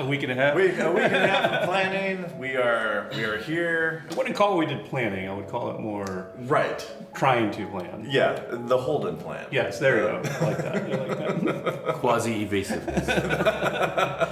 week and a half. A week and a half of planning. We are here. I wouldn't call it we did planning. I would call it more Right. trying to plan. Yeah, the Holden plan. Yes, there you go. I like that. You like that? Quasi-evasiveness.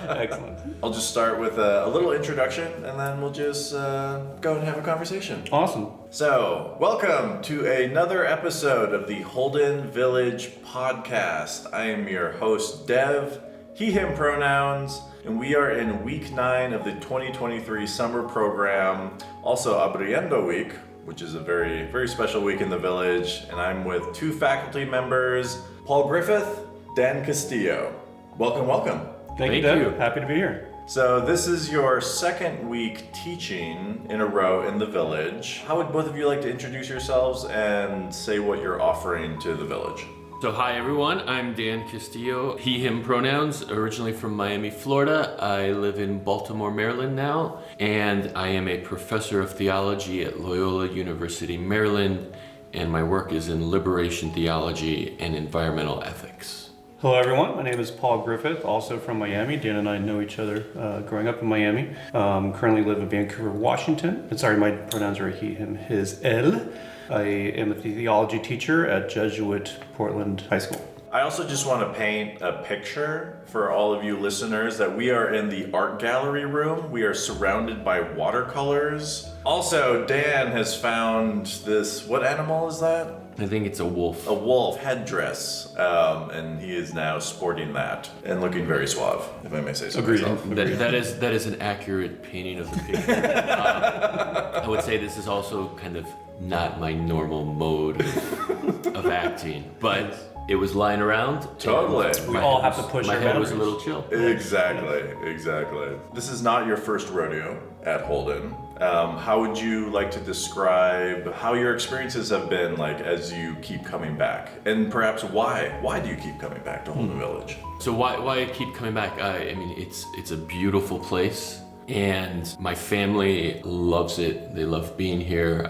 Excellent. I'll just start with a little introduction, and then we'll just go and have a conversation. Awesome. So, welcome to another episode of the Holden Village podcast. I am your host, Dev, he, him pronouns, and we are in week 9 of the 2023 summer program, also Abriendo week, which is a very, very special week in the village, and I'm with 2 faculty members, Paul Griffith, Dan Castillo. Welcome, welcome. Thank you, Deb. Happy to be here. So this is your second week teaching in a row in the village. How would both of you like to introduce yourselves and say what you're offering to the village? So hi everyone, I'm Dan Castillo, he, him pronouns, originally from Miami, Florida. I live in Baltimore, Maryland now, and I am a professor of theology at Loyola University, Maryland, and my work is in liberation theology and environmental ethics. Hello, everyone. My name is Paul Griffith, also from Miami. Dan and I know each other growing up in Miami. Currently live in Vancouver, Washington. And sorry, my pronouns are he, him, his, él. I am a theology teacher at Jesuit Portland High School. I also just want to paint a picture for all of you listeners that we are in the art gallery room. We are surrounded by watercolors. Also, Dan has found this, what animal is that? I think it's a wolf. A wolf headdress, and he is now sporting that and looking very suave, if I may say so myself. That is an accurate painting of the picture. I would say this is also kind of not my normal mode of acting, but it was lying around. Totally. We all have to push my our head was boundaries. a little chill. Exactly. This is not your first rodeo at Holden. How would you like to describe how your experiences have been like as you keep coming back? And perhaps why? Why do you keep coming back to Holden Village? So why I keep coming back? I mean, it's a beautiful place, and my family loves it. They love being here.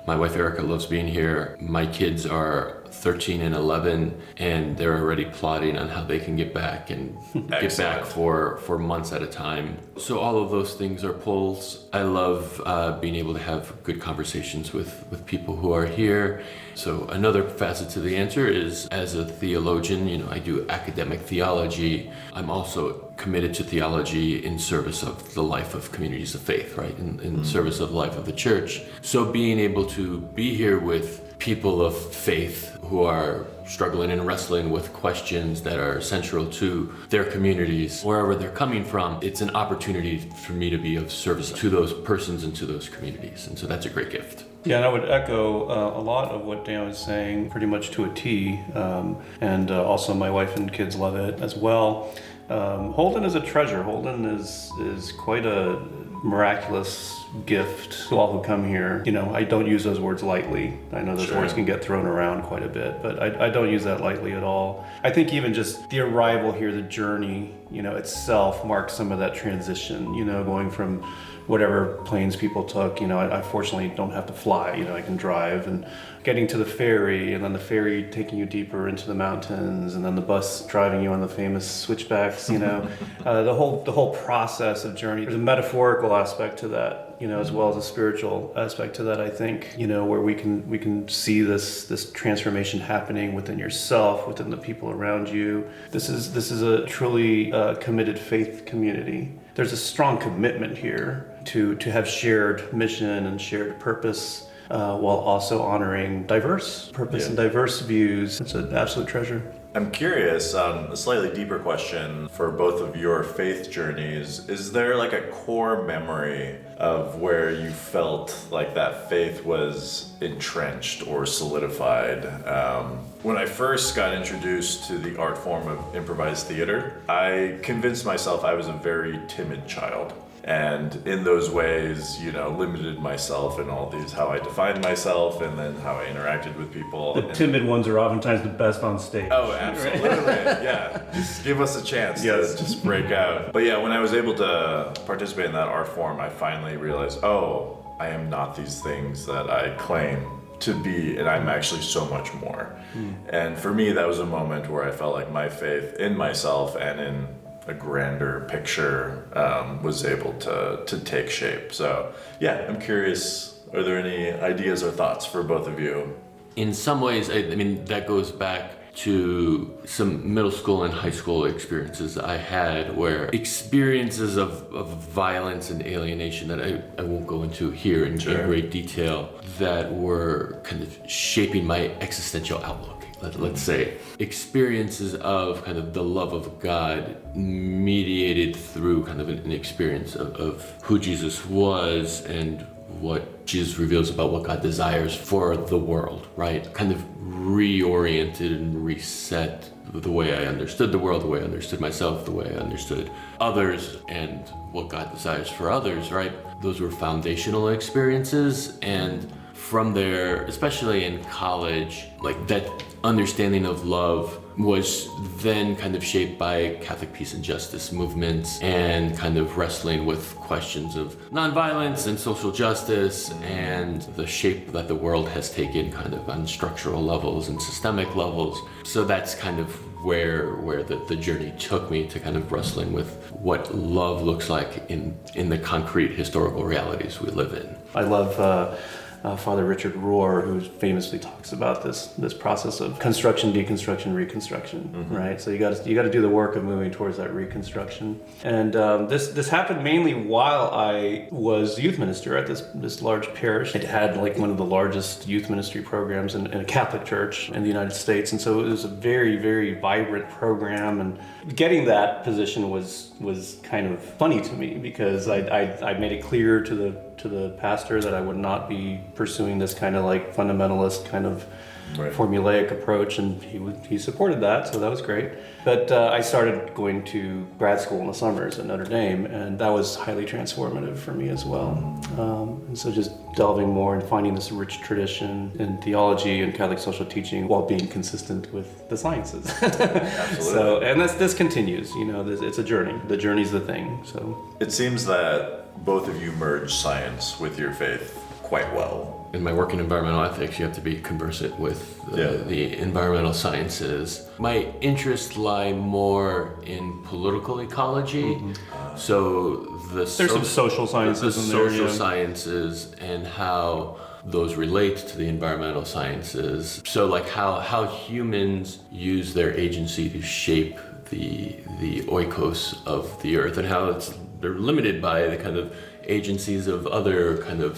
My wife Erica loves being here. My kids are 13 and 11, and they're already plotting on how they can get back and get back for months at a time. So all of those things are pulls. I love being able to have good conversations with people who are here. So another facet to the answer is, as a theologian, I do academic theology. I'm also committed to theology in service of the life of communities of faith, right? In service of the life of the church. So being able to be here with people of faith who are struggling and wrestling with questions that are central to their communities, wherever they're coming from, it's an opportunity for me to be of service to those persons and to those communities. And so that's a great gift. Yeah, and I would echo a lot of what Dan was saying, pretty much to a T. And also my wife and kids love it as well. Holden is a treasure. Holden is quite a miraculous gift to all who come here. I don't use those words lightly. I know those words can get thrown around quite a bit, but I don't use that lightly at all. I think even just the arrival here, the journey, itself marks some of that transition, going from whatever planes people took. I fortunately don't have to fly, I can drive, and getting to the ferry, and then the ferry taking you deeper into the mountains, and then the bus driving you on the famous switchbacks, the whole process of journey. There's a metaphorical aspect to that, as well as a spiritual aspect to that, I think, where we can see this transformation happening within yourself, within the people around you. This is a truly committed faith community. There's a strong commitment here to have shared mission and shared purpose, while also honoring diverse purpose and diverse views. It's an absolute treasure. I'm curious, a slightly deeper question for both of your faith journeys. Is there like a core memory of where you felt like that faith was entrenched or solidified? When I first got introduced to the art form of improvised theater, I convinced myself I was a very timid child. And in those ways, limited myself in all these, how I defined myself and then how I interacted with people. The timid ones are oftentimes the best on stage. Oh, absolutely. Yeah. Just give us a chance to just break out. But yeah, when I was able to participate in that art form, I finally realized, I am not these things that I claim to be, and I'm actually so much more. And for me, that was a moment where I felt like my faith in myself and in a grander picture was able to take shape. So yeah, I'm curious, are there any ideas or thoughts for both of you? In some ways, I mean, that goes back to some middle school and high school experiences I had, where experiences of violence and alienation that I won't go into here in great detail, that were kind of shaping my existential outlook. Let's say experiences of kind of the love of God mediated through kind of an experience of who Jesus was and what Jesus reveals about what God desires for the world, right? Kind of reoriented and reset the way I understood the world, the way I understood myself, the way I understood others, and what God desires for others, right? Those were foundational experiences, and from there, especially in college, like that understanding of love was then kind of shaped by Catholic peace and justice movements and kind of wrestling with questions of nonviolence and social justice and the shape that the world has taken kind of on structural levels and systemic levels. So that's kind of where the journey took me, to kind of wrestling with what love looks like in the concrete historical realities we live in. I love Father Richard Rohr, who famously talks about this process of construction, deconstruction, reconstruction, right? So you got to do the work of moving towards that reconstruction. And this happened mainly while I was youth minister at this large parish. It had like one of the largest youth ministry programs in a Catholic church in the United States, and so it was a very, very vibrant program. And getting that position was kind of funny to me, because I made it clear to the pastor that I would not be pursuing this kind of like fundamentalist kind of formulaic approach, and he supported that, so that was great. But I started going to grad school in the summers at Notre Dame, and that was highly transformative for me as well. And so just delving more and finding this rich tradition in theology and Catholic social teaching while being consistent with the sciences. Absolutely. So, and this continues, it's a journey. The journey's the thing. So It seems that both of you merge science with your faith quite well. In my work in environmental ethics, you have to be conversant with the environmental sciences. My interests lie more in political ecology. So there's some social sciences in there. Social sciences and how those relate to the environmental sciences. So like how humans use their agency to shape the oikos of the earth, and how they're limited by the kind of agencies of other kind of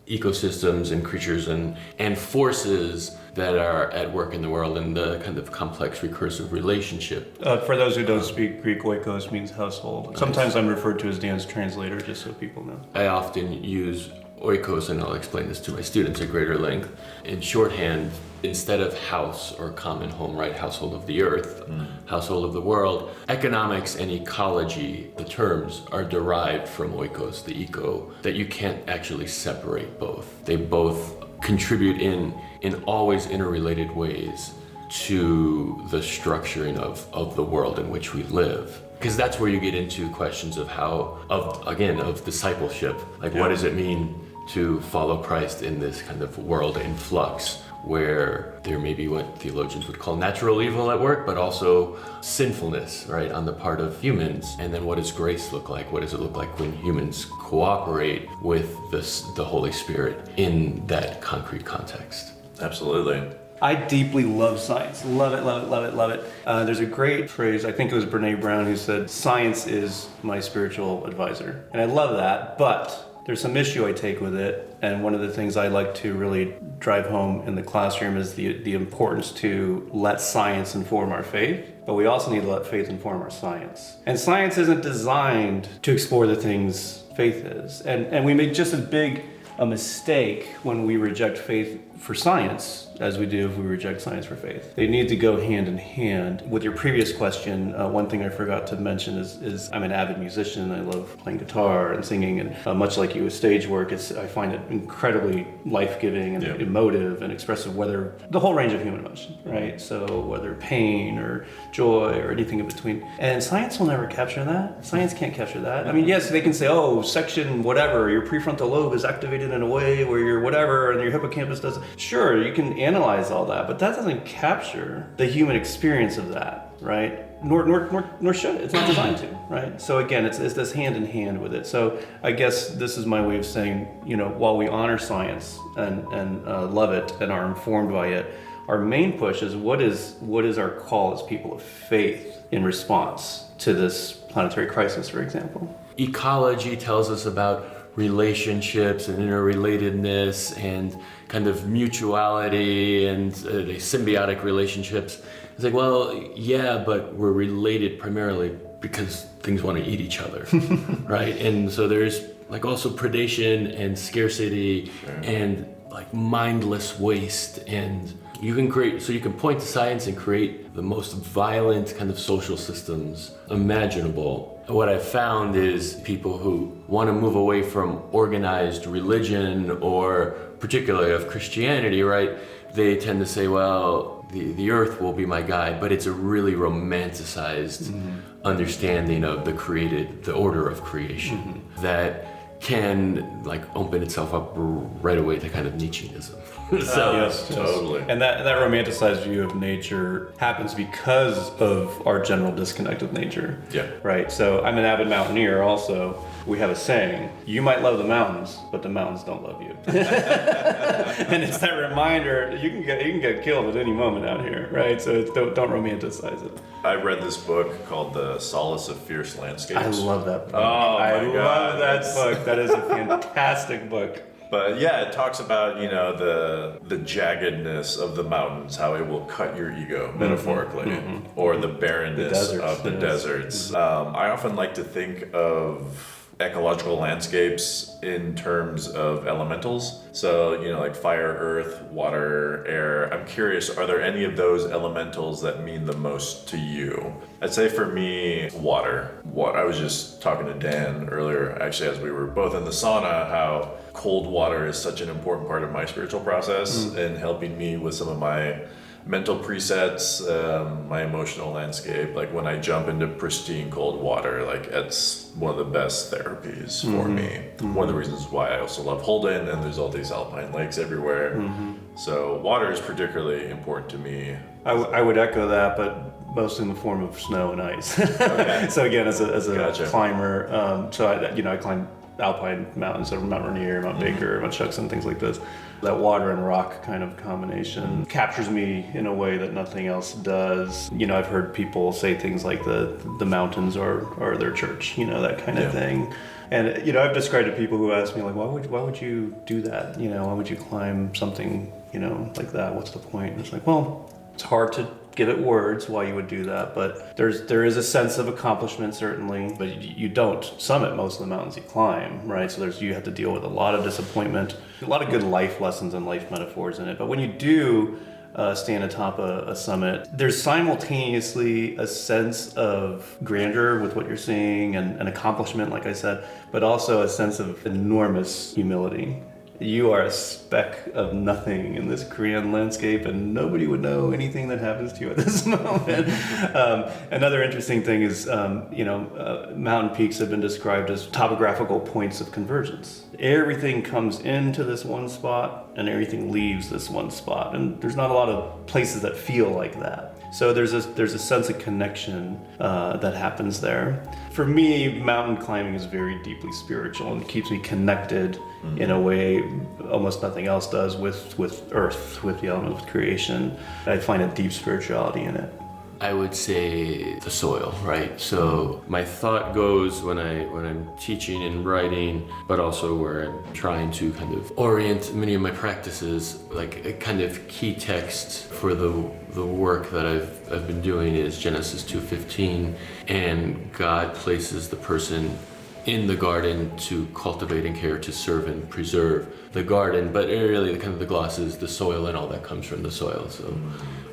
ecosystems and creatures and forces that are at work in the world, and the kind of complex recursive relationship. For those who don't speak Greek, oikos means household. Sometimes I'm referred to as Dan's translator, just so people know. I often use oikos, and I'll explain this to my students at greater length. In shorthand, instead of house or common home, right, household of the earth, household of the world, economics and ecology, the terms are derived from oikos, the eco, that you can't actually separate both. They both contribute in always interrelated ways to the structuring of the world in which we live. Because that's where you get into questions of of discipleship. Like, what does it mean to follow Christ in this kind of world in flux, where there may be what theologians would call natural evil at work, but also sinfulness, right, on the part of humans. And then what does grace look like? What does it look like when humans cooperate with the Holy Spirit in that concrete context? Absolutely. I deeply love science. Love it, love it, love it, love it. There's a great phrase, I think it was Brene Brown, who said, "Science is my spiritual advisor." And I love that, but there's some issue I take with it. And one of the things I like to really drive home in the classroom is the importance to let science inform our faith, but we also need to let faith inform our science. And science isn't designed to explore the things faith is. And we make just as big a mistake when we reject faith for science as we do if we reject science for faith. They need to go hand in hand. With your previous question, one thing I forgot to mention is I'm an avid musician. I love playing guitar and singing, and much like you with stage work, I find it incredibly life-giving and emotive and expressive, whether the whole range of human emotion, right? So whether pain or joy or anything in between. And science will never capture that. Science can't capture that. I mean, yes, they can say, oh, section whatever, your prefrontal lobe is activated in a way where your whatever and your hippocampus does. Sure, you can analyze all that, but that doesn't capture the human experience of that, right? nor should it. It's not designed to, right? So again, it's this hand in hand with it. So I guess this is my way of saying, while we honor science and love it and are informed by it, our main push is what is our call as people of faith in response to this planetary crisis, for example. Ecology tells us about relationships and interrelatedness and kind of mutuality and symbiotic relationships. It's like, well, yeah, but we're related primarily because things want to eat each other, right? And so there's like also predation and scarcity and like mindless waste, and you can point to science and create the most violent kind of social systems imaginable. What I've found is people who want to move away from organized religion, or particularly of Christianity, right? They tend to say, well, the earth will be my guide, but it's a really romanticized understanding of the order of creation that can like open itself up right away to kind of Nietzscheanism. So, yes, totally. And that romanticized view of nature happens because of our general disconnect with nature. Yeah. Right. So I'm an avid mountaineer also. We have a saying, you might love the mountains, but the mountains don't love you. And it's that reminder, you can get killed at any moment out here, right? So don't romanticize it. I read this book called The Solace of Fierce Landscapes. I love that book. Oh my I God. love that book. That is a fantastic book. But yeah, it talks about, the jaggedness of the mountains, how it will cut your ego, metaphorically, or the barrenness of the deserts. I often like to think of ecological landscapes in terms of elementals. So, like fire, earth, water, air. I'm curious, are there any of those elementals that mean the most to you? I'd say for me, water. I was just talking to Dan earlier, actually, as we were both in the sauna, how cold water is such an important part of my spiritual process and helping me with some of my mental presets, my emotional landscape. Like when I jump into pristine cold water, like it's one of the best therapies for me. One of the reasons why I also love Holden, and there's all these alpine lakes everywhere. So water is particularly important to me. I would echo that, but mostly in the form of snow and ice. Okay. So again, as a Gotcha. climber, I climb alpine mountains, so Mount Rainier, Mount Baker, Mount Shuckson, things like this. That water and rock kind of combination captures me in a way that nothing else does. I've heard people say things like the mountains are their church, that kind of thing. And I've described to people who ask me like, why would you do that? Why would you climb something, like that? What's the point? And it's like, well, it's hard to give it words why you would do that, but there is a sense of accomplishment certainly, but you don't summit most of the mountains you climb, right? So you have to deal with a lot of disappointment, a lot of good life lessons and life metaphors in it. But when you do stand atop a summit, there's simultaneously a sense of grandeur with what you're seeing and accomplishment, like I said, but also a sense of enormous humility. You are a speck of nothing in this Korean landscape, and nobody would know anything that happens to you at this moment. Another interesting thing is, mountain peaks have been described as topographical points of convergence. Everything comes into this one spot, and everything leaves this one spot, and there's not a lot of places that feel like that. So there's a sense of connection that happens there. For me, mountain climbing is very deeply spiritual and keeps me connected in a way almost nothing else does with earth, with the element of creation. I find a deep spirituality in it. I would say the soil, right? So my thought goes when I'm teaching and writing, but also where I'm trying to kind of orient many of my practices, like a kind of key text for the work that I've been doing is Genesis 2:15, and God places the person in the garden to cultivate and care, to serve and preserve the garden, but really kind of the gloss is the soil, and all that comes from the soil. So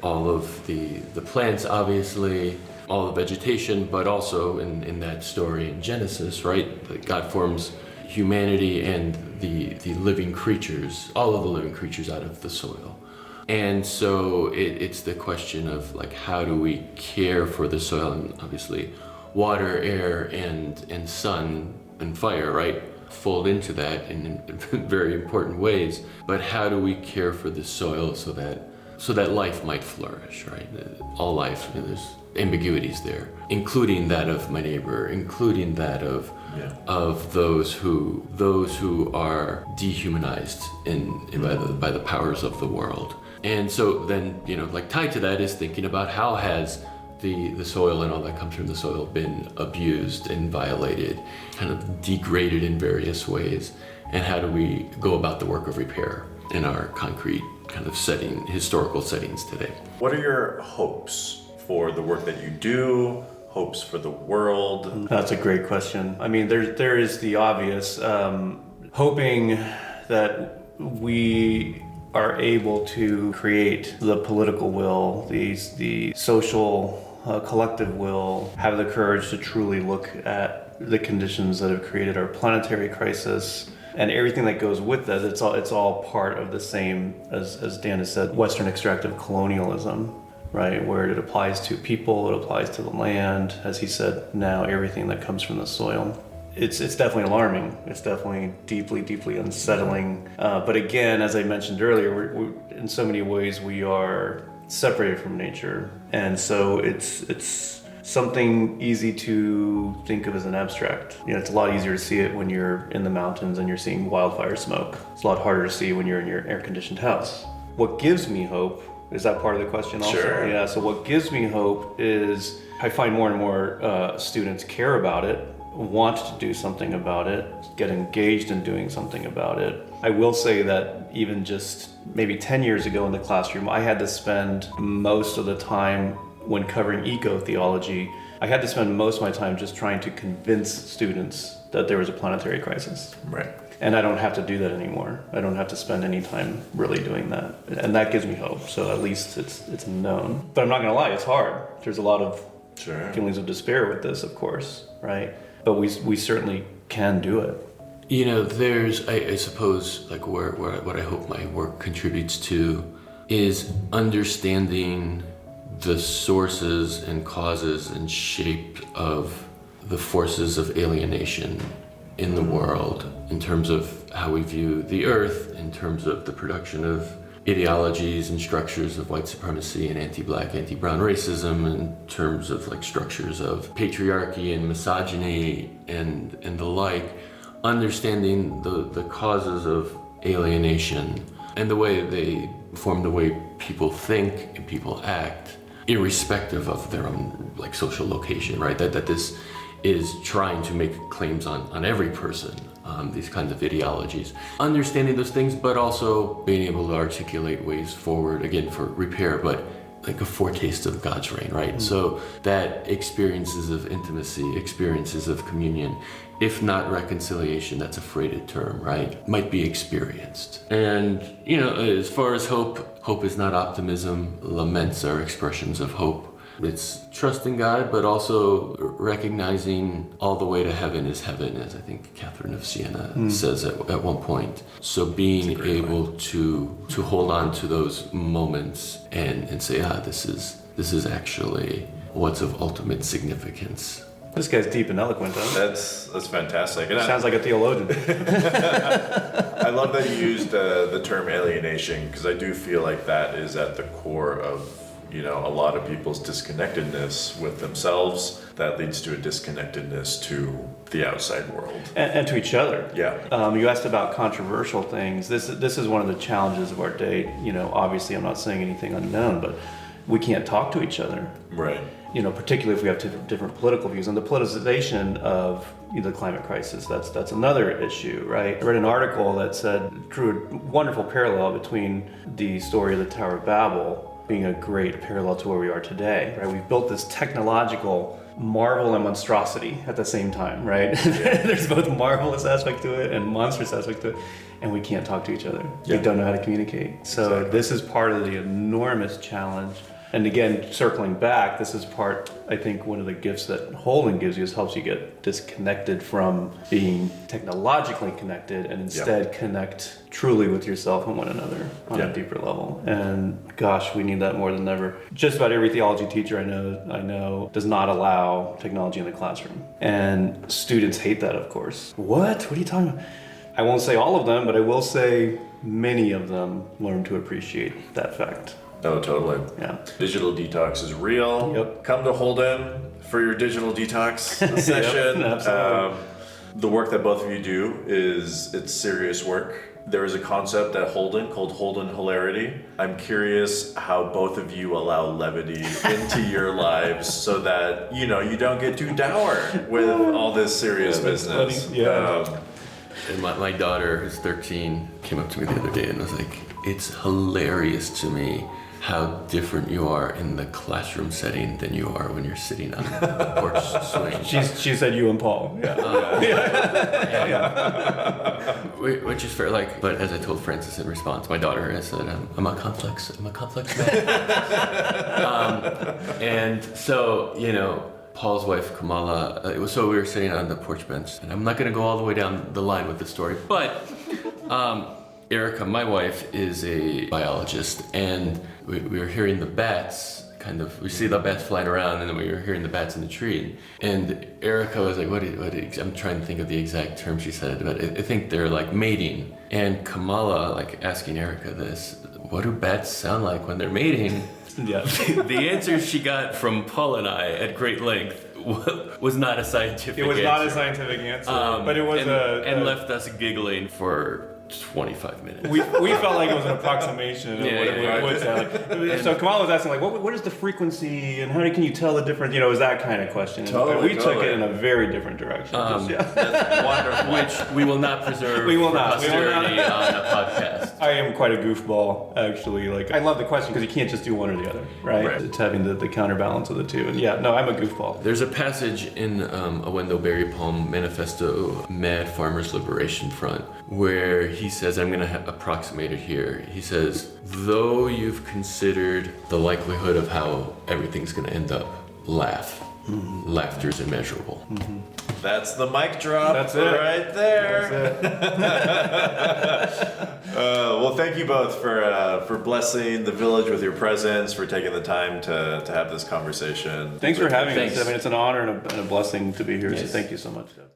all of the plants, obviously, all the vegetation, but also in that story in Genesis, right? That God forms humanity and the living creatures, all of the living creatures out of the soil. And so it's the question of like, how do we care for the soil? And obviously water, air, and sun and fire, right, fold into that in very important ways. But how do we care for the soil so that life might flourish, right? All life, there's ambiguities there, including that of my neighbor, including that of those who are dehumanized by the powers of the world. And so then, like tied to that is thinking about how has the soil and all that comes from the soil been abused and violated, kind of degraded in various ways, and how do we go about the work of repair in our concrete kind of historical settings today. What are your hopes for the work that you do? Hopes for the world? That's a great question. I mean, there is the obvious, hoping that we are able to create the political will, the social collective will, have the courage to truly look at the conditions that have created our planetary crisis and everything that goes with that. It's all part of the same, as Dan has said, Western extractive colonialism, right? Where it applies to people, it applies to the land, as he said, now everything that comes from the soil. It's definitely alarming. It's definitely deeply, deeply unsettling. But again, as I mentioned earlier, we're in so many ways we are separated from nature, and so it's something easy to think of as an abstract. It's a lot easier to see it when you're in the mountains and you're seeing wildfire smoke. It's a lot harder to see when you're in your air-conditioned house. What gives me hope, is that part of the question also? Sure. Yeah, so what gives me hope is I find more and more students care about it, want to do something about it, get engaged in doing something about it. I will say that even just maybe 10 years ago in the classroom, I had to spend most of the time when covering eco-theology, I had to spend most of my time just trying to convince students that there was a planetary crisis. Right. And I don't have to do that anymore. I don't have to spend any time really doing that. And that gives me hope. So at least it's known. But I'm not gonna lie, it's hard. There's a lot of feelings of despair with this, of course, right? But we certainly can do it. There's, I suppose, like what I hope my work contributes to is understanding the sources and causes and shape of the forces of alienation in the world, in terms of how we view the earth, in terms of the production of ideologies and structures of white supremacy and anti-black, anti-brown racism, in terms of like structures of patriarchy and misogyny and the like. Understanding the causes of alienation and the way they form the way people think and people act, irrespective of their own like social location, right? That this is trying to make claims on every person, these kinds of ideologies. Understanding those things, but also being able to articulate ways forward, again, for repair, but like a foretaste of God's reign, right? Mm-hmm. So that experiences of intimacy, experiences of communion, if not reconciliation, that's a freighted term, right? Might be experienced. And, as far as hope is not optimism. Laments are expressions of hope. It's trusting God, but also recognizing all the way to heaven is heaven, as I think Catherine of Siena says at one point. So being able to hold on to those moments and say, this is actually what's of ultimate significance. This guy's deep and eloquent, huh? That's fantastic. And sounds like a theologian. I love that you used the term alienation, because I do feel like that is at the core of a lot of people's disconnectedness with themselves. That leads to a disconnectedness to the outside world and to each other. Yeah. You asked about controversial things. This is one of the challenges of our day. Obviously, I'm not saying anything unknown, but we can't talk to each other. Right. Particularly if we have different political views, and the politicization of the climate crisis. That's another issue, right? I read an article that drew a wonderful parallel between the story of the Tower of Babel being a great parallel to where we are today, right? We've built this technological marvel and monstrosity at the same time, right? Yeah. There's both a marvelous aspect to it and monstrous aspect to it, and we can't talk to each other. Yeah. We don't know how to communicate. So exactly. This is part of the enormous challenge. And again, circling back, this is part, I think, one of the gifts that Holden gives you is helps you get disconnected from being technologically connected and instead connect truly with yourself and one another on a deeper level. And gosh, we need that more than ever. Just about every theology teacher I know does not allow technology in the classroom. And students hate that, of course. What are you talking about? I won't say all of them, but I will say many of them learn to appreciate that fact. Oh, totally. Yeah. Digital detox is real. Yep. Come to Holden for your digital detox session. Yep, absolutely. The work that both of you do it's serious work. There is a concept at Holden called Holden Hilarity. I'm curious how both of you allow levity into your lives so that, you don't get too dour with all this serious business. funny. Yeah. And my daughter, who's 13, came up to me the other day and was like, "It's hilarious to me how different you are in the classroom setting than you are when you're sitting on the porch swing." She said you and Paul. Which is fair, but as I told Francis in response, my daughter, I said, I'm a complex man. And so, Paul's wife, Kamala, so we were sitting on the porch bench, and I'm not going to go all the way down the line with the story, but Erica, my wife, is a biologist, and we were hearing the bats, we see the bats flying around, and then we were hearing the bats in the tree. And Erica was like, I'm trying to think of the exact term she said, but I think they're like mating. And Kamala, asking Erica this, what do bats sound like when they're mating? Yeah. The answer she got from Paul and I at great length was not a scientific answer. It was not a scientific answer, but it was and left us giggling for 25 minutes. We felt like it was an approximation of what it would sound like. So Kamala was asking, what is the frequency and how can you tell the difference? It was that kind of question. Totally, we took it in a very different direction. That's wonderful. Which we will not preserve posterity on a podcast. I am quite a goofball, actually. I love the question because you can't just do one or the other, right? It's having the counterbalance of the two. And I'm a goofball. There's a passage in a Wendell Berry poem, Manifesto, Mad Farmers Liberation Front, where he says, I'm going to approximate it here. He says, though you've considered the likelihood of how everything's going to end up, laugh. Mm-hmm. Laughter's immeasurable. Mm-hmm. That's the mic drop. That's it. Right there. That's it. Well, thank you both for blessing the village with your presence, for taking the time to have this conversation. Thanks for having us. It's an honor and a blessing to be here. Yes. So thank you so much, Deb.